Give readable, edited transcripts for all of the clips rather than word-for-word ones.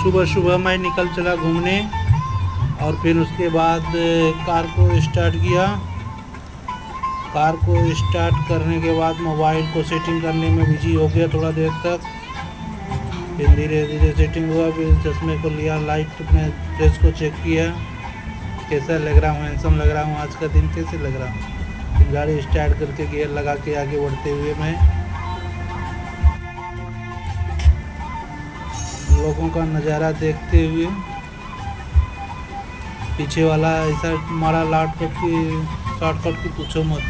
सुबह सुबह मैं निकल चला घूमने और फिर उसके बाद कार को स्टार्ट किया। कार को स्टार्ट करने के बाद मोबाइल को सेटिंग करने में बिजी हो गया थोड़ा देर तक। फिर धीरे धीरे सेटिंग हुआ, फिर चश्मे को लिया, लाइट अपने ड्रेस को चेक किया, कैसा लग रहा हूँ, हैंडसम लग रहा हूँ, आज का दिन कैसे लग रहा हूँ। फिर गाड़ी स्टार्ट करके गियर लगा के आगे बढ़ते हुए मैं लोगों का नज़ारा देखते हुए, पीछे वाला ऐसा मारा शॉर्टकट की पूछो मत,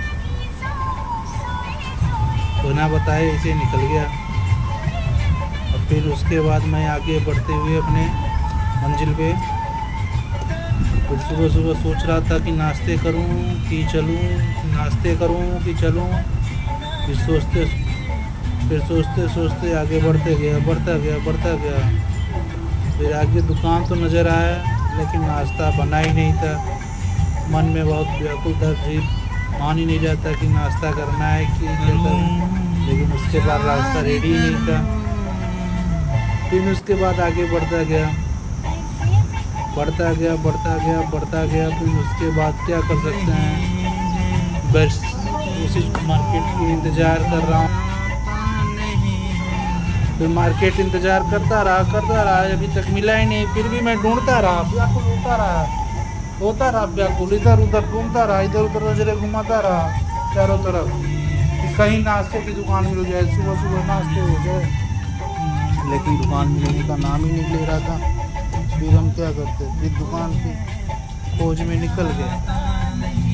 बिना बताए ऐसे निकल गया। और फिर उसके बाद मैं आगे बढ़ते हुए अपने मंजिल पे, फिर सुबह सुबह सोच रहा था कि नाश्ते करूं कि चलूं, नाश्ते करूं कि चलूं। फिर सोचते सोचते आगे बढ़ता गया। फिर आगे दुकान तो नज़र आया लेकिन नाश्ता बना ही नहीं था। मन में बहुत व्याकुल था, मान ही नहीं जाता कि नाश्ता करना है कि क्या करना। लेकिन उसके बाद रास्ता रेडी ही नहीं था। फिर उसके बाद आगे बढ़ता गया। फिर उसके बाद क्या कर सकते हैं, बस उसी मार्केट की इंतज़ार कर रहा हूँ। फिर मार्केट इंतज़ार करता रहा, अभी तक मिला ही नहीं। फिर भी मैं ढूंढता रहा, व्याकुल होता रहा व्याकुल, इधर उधर घूमता रहा, इधर उधर नजरें घुमाता रहा चारों तरफ, कहीं नाश्ते की दुकान मिल जाए, सुबह सुबह नाश्ते हो जाए। लेकिन दुकान मिलने का नाम ही नहीं ले रहा था। फिर हम क्या करते, फिर दुकान की खोज में निकल गए।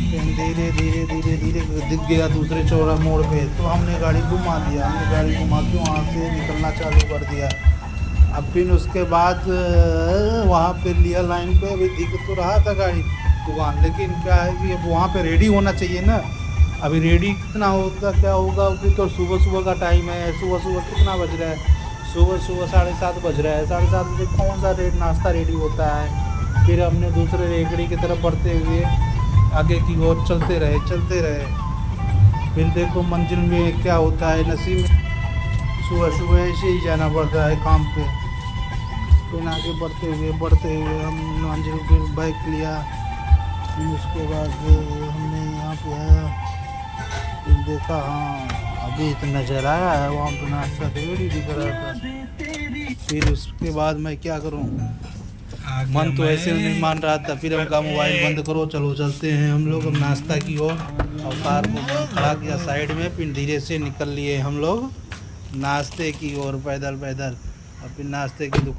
धीरे धीरे दिख गया दूसरे चौरा मोड़ पे, तो हमने गाड़ी घुमा के वहाँ से निकलना चालू कर दिया। अब फिर उसके बाद वहाँ पे लिया लाइन पे, अभी दिख तो रहा था गाड़ी दुकान, लेकिन क्या है कि अब वहाँ पे रेडी होना चाहिए ना। अभी रेडी कितना होगा क्या होगा, अभी तो सुबह का टाइम है। सुबह कितना बज रहा है, सुबह 7:30 बज रहा है। 7:30 बजे कौन सा नाश्ता रेडी होता है। फिर हमने दूसरे रेकड़ी की तरफ बढ़ते हुए आगे की ओर चलते रहे। फिर देखो मंजिल में क्या होता है, नसीब में सुबह ऐसे ही जाना पड़ता है काम पे। फिर आगे बढ़ते हुए हम मंजिल पे बाइक लिया। फिर उसके बाद हमने यहाँ पे आया, फिर देखा हाँ अभी तो नज़र आया है वहाँ पे नाश्ता रेडी दिख रहा था। फिर उसके बाद मैं क्या करूँ, मन तो ऐसे नहीं मान रहा था। फिर हमका मोबाइल बंद करो, चलो चलते हैं हम लोग अब नाश्ता की ओर। और कार को खड़ा किया साइड में, फिर धीरे से निकल लिए हम लोग नाश्ते की ओर पैदल। और फिर नाश्ते की